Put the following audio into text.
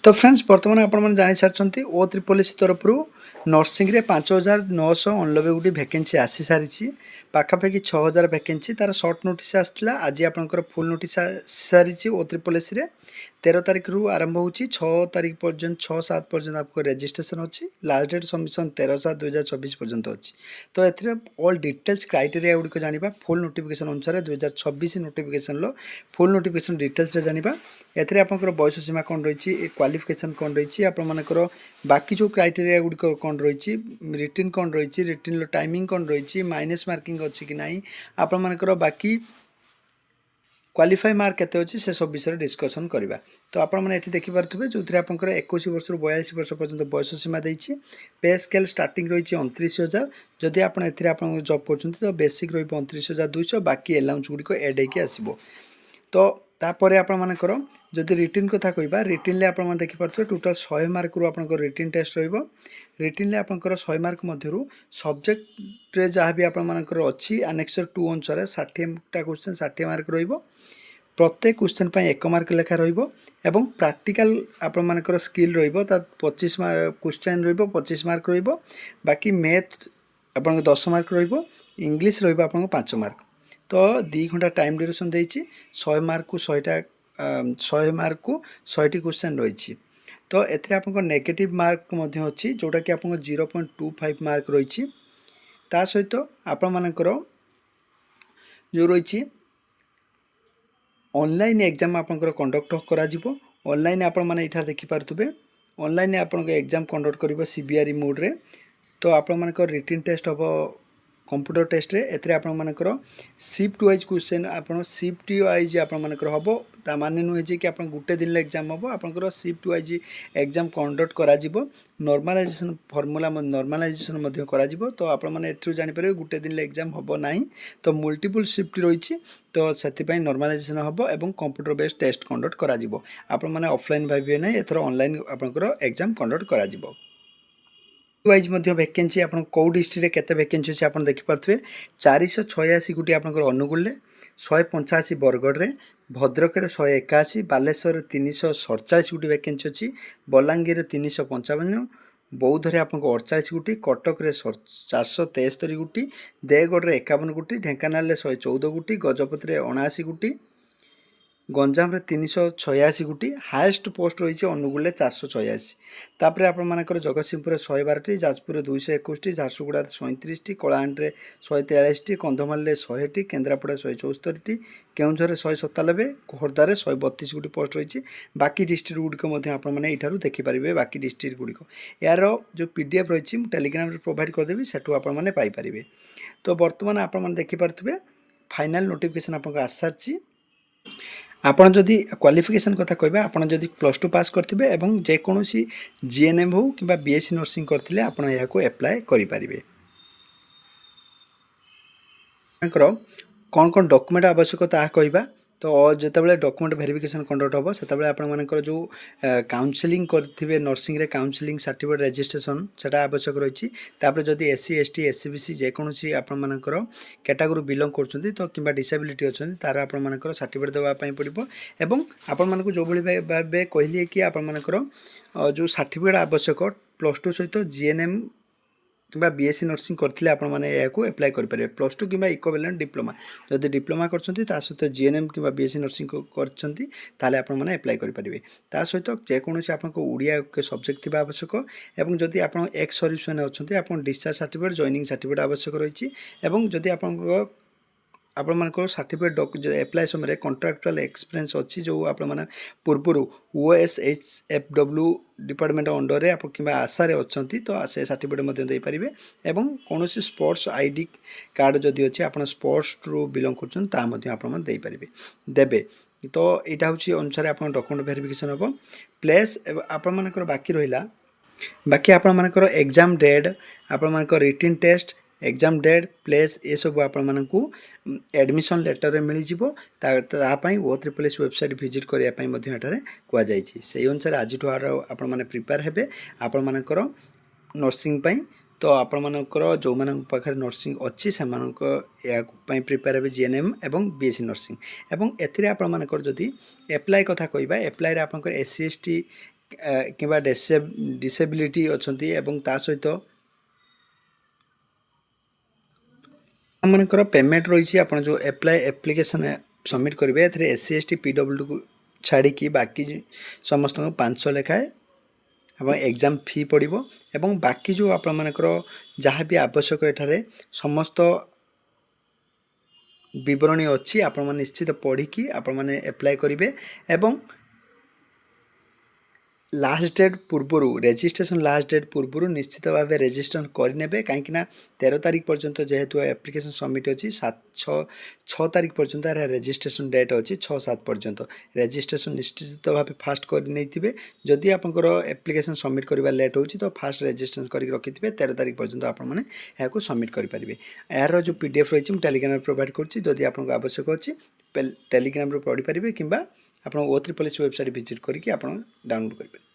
तो फ्रेंड्स बर्तमान आपने जानी सारी ओ त्रिपोलिस तरफ नर्सिंग रे 5989 गोटी भैकेंसी आसी सारी पाखापाखि 6000 भैकेंसी तार सर्ट नोटिस आसाला आज आपंकर फुल नोटिस सारी ओ त्रिपोलिस 13 तारिख रु आरंभ हो 6 तारिख पर्यंत 6-7 पर्यंत आपको रजिस्ट्रेशन अच्छी लास्ट डेट सबमिशन 13/7/2024 पर्यंत अच्छी। तो ए ऑल डिटेल्स क्राइटेरिया गुड़िक जाना फुल नोटिफिकेशन अनुसार 2026 नोटिफिकेशन फुल नोटिफिकेशन डिटेल्स जाना एथिरे आपंकर बयस सीमा कौन रही क्वालिफिकेशन कौन रही आपर बाकी जो क्राइटेरिया गुड़िक कौन रही रिटिन कौन रही रिटिन टाइमिंग कौन रही माइनस मार्किंग अच्छी कि ना आपर बाकी क्वालिफाई मार्क केते अच्छी से सब विषय डिस्कसन करवा। तो आपने देखिपे जो थे आप 21 वर्ष रु 42 वर्ष पर्यंत बयस सीमा देती पे स्केल स्टार्टिंग रही 29,000 जदि आप जॉब कर तो बेसिक रही 29,200 बाकी अलाउंस गुड़िक एड होगी आसो। तो तापर आपर जदि रिटिन कथा कहवा रिटिन आप देखिपे टोटाल 100 मार्क रु आप रिटिन टेस्ट रिटिन आपंकर 100 मार्क मध्य सब्जेक्ट जहाँ भी आपर अच्छी आनेक्सर 2 अनुसार 60टा क्वेश्चन 60 मार्क रहिबो प्रत्येक क्वेश्चन पर 1 मार्क लेखा रहिबो एवं प्रैक्टिकल आपर स्किल रहिबो 25 क्वेश्चन रहिबो 25 मार्क रहिबो बाकी मैथ आपन 10 मार्क रहिबो इंग्लिश रहिबो आपन 5 मार्क। तो 2 घंटा टाइम ड्यूरेशन देछि 100 मार्क को 100 मार्क को 100टी क्वेश्चन रही। तो एथिरे आपन नेगेटिव मार्क मध्य अछि जोटा कि आपन 0.25 मार्क रही ता सहित आपण मानकर जो रही ऑनलाइन एग्जाम आपंकर कंडक्ट करा ऑनलाइन आपण माने इठा देखि पारथुबे ऑनलाइन आपन एग्जाम कंडक्ट करिवो सीबीआरई मोड रे। तो आपण मानकर रिटिन टेस्ट हम कंप्यूटर टेस्ट रे एथरे आपण मानकर शिफ्ट वाइज क्वेश्चन आपण शिफ्ट वाइज आपण मानकर हम ता माने नुहे जे कि आपण गुटे दिन एग्जाम हम आपनकर शिफ्ट वाइज एग्जाम कंडक्ट करा नॉर्मलाइजेशन फॉर्मूला नॉर्मलाइजेशन मध्य करा तो आपण माने एथरु जानि परिबे गुटे दिन एग्जाम हम नाही तो मल्टीपल शिफ्ट रही। तो से नॉर्मलाइजेशन हम एवं कंप्यूटर बेस्ड टेस्ट कंडक्ट करा आपण माने ऑफलाइन भाबिबे नै एथर ऑनलाइन आपनकर एग्जाम कंडक्ट करा वाइज वैकेंसी आप कौ डिस्ट्रिक्ट केते वैकेंसी अच्छे आप देखिपे 486 गोटी आप अनुगुल 185 बरगढ़ में भद्रक 181 बालेश्वर 347 गोटी वैकेंसी अच्छी बलांगीर 355 बौद्ध आप 48 गोटी कटक 473 गोटी देवगढ़ 51 गोटी ढेंकानाल 114 गोटी गजपति 79 गोटी गंजाम 386 गोटी हाएस्ट पोस्ट रही अनुगुल 486 तापर आपर जगतसिंहपुर 112टी जाजपुर 221 झारसुगुड़ा 37टी कलाहांडी 143टी कंधमाल 100टी केन्द्रापड़ा 174टी केउझर 197 खोर्धार 132 गोटी पोस्ट रही बाकी डिस्ट्रिक्ट गुड़िक आपठार देखिपारे बाकी डिस्ट्रिक्ट गुड़िक यार जो पीडीएफ रही टेलीग्राम प्रोवाइड करदेवी सेठू आपरे। तो बर्तमान आप देखिपे फाइनाल नोटिफिकेशन आपको आस सारी आपन जदि क्वालिफिकेशन कथा कहबे आपन जदि +2 पास करथिबे एवं जे कोनोसी जीएनएम हो किबा बीएससी नर्सिंग करथिले आपन या को अप्लाई करि पारिबे। कौन कौन डॉक्यूमेंट आवश्यक ता कहबा। तो जितेबाला डॉक्यूमेंट वेरिफिकेशन कंडक्ट हम से आपर जो काउंसलिंग करथिबे नर्सिंग रे काउंसलिंग सर्टिफिकेट रजिस्ट्रेशन सेटा आवश्यक रही। तापर जदि एससी एसटी एससीबीसी जेकोसी आपर कैटेगरी बिलोंग कर तो कि डिसेबिलिटी अच्छा तार आपर सर्टिफिकेट देवाई पड़ो एवं आपण जो भाई कहली कि आपर जो सर्टिफिकेट आवश्यक +2 सहित जीएनएम कि बीएससी नर्सिंग करथिले आपण माने याकू अप्लाई करि परिबे +2 कि इक्विवेलेंट डिप्लोमा जदि डिप्लोमा करछंती ता सहित जीएनएम कि बीएससी नर्सिंग करछंती ताले आपण माने अप्लाई करि परिबे। ता सहित जे कोनोसी आपनको उड़िया के सब्जेक्ट थिबा आवश्यक एवं जदि आपण एक्स सर्विसमैन अछंती आपण डिस्चार्ज सर्टिफिकेट जॉइनिंग सर्टिफिकेट आवश्यक रहिछि एवं जदि आपण आपण मानकर सर्टिफिकेट एप्लाई समय कॉन्ट्रैक्चुअल एक्सपीरियंस अच्छी जो आपण माने पूर्वर ओएसएचएफडब्ल्यू डिपार्टमेंट अंडर आप कि आशारे अच्छा तो से सर्टिफिकेट दे पारे एवं कौन स्पोर्ट्स आईडी कार्ड जदि अच्छे आप स्पोर्ट्स रु बिलोंग कर देवे। तो यहाँ हूँ अनुसार आप डॉक्यूमेंट वेरिफिकेशन हम प्लेस आपण मानकर बाकी रहा बाकी आपण मानकर एग्जाम डेट आपण मानकर written test exam date place ये सब आपण एडमिशन लेटर मिल जापाई ओ त्रिपोलिस वेबसाइट विजिट करने कहुई से अनुसार आज आपने प्रिपेयर हेबे आपण मानकर नर्सिंग तो आपण मानकर जो मान पाखे नर्सिंग अच्छी से प्रिपेयर हे जीएनएम एवं बीएससी नर्सिंग एवं एथिरे आपण मानकर जदि एप्लाई कथा कहबा एप्लाई आपनकर एससी एसटी କିମ୍ବା ଡିସେବିଲିଟି ଅଛନ୍ତି ଏବଂ ତା ସହିତ ଆପଣଙ୍କର ପେମେଣ୍ଟ ରହିଛି ଆପଣ ଯେଉଁ ଆପ୍ଲିକେସନ୍ ସବମିଟ୍ କରିବେ ଏଥିରେ SC ST PWDକୁ ଛାଡ଼ିକି ବାକି ସମସ୍ତଙ୍କୁ 500 ଲେଖାଏଁ ଏବଂ ଏକ୍ଜାମ୍ ଫି ପଡ଼ିବ ଏବଂ ବାକି ଯେଉଁ ଆପଣମାନଙ୍କର ଯାହା ବି ଆବଶ୍ୟକ ଏଠାରେ ସମସ୍ତ ବିବରଣୀ ଅଛି ଆପଣମାନେ ନିଶ୍ଚିତ ପଢ଼ିକି ଆପଣମାନେ ଆପ୍ଲାଏ କରିବେ ଏବଂ लास्ट डेट पूर्वर रेजिस्ट्रेशन लास्ट डेट पूर्वर निश्चित भाव रेजिस्ट्रेशन करने कहीं 13 तारिख पर्यंत जेहेतु एप्लिकेशन सबमिट अच्छी 6 तारिख पर्यंत रेजिस्ट्रेशन डेट अच्छी 6-7 पर्यंत रेजिस्ट्रेशन निश्चित भाव फास्ट कर जदि आपंकर एप्लिकेशन सबमिट करवा लेट हो तो फास्ट रेजिस्ट्रेशन कर रखिथे 13 तारिख पर्यंत आपने यहाँ सबमिट करेंगे यार जो PDF रही टेलीग्राम प्रोवाइड करुँची आपको आवश्यक अच्छी टेलीग्राम पढ़ी पारे कि आप O3 पुलिस वेबसाइट विजिट करके डाउनलोड करेंगे।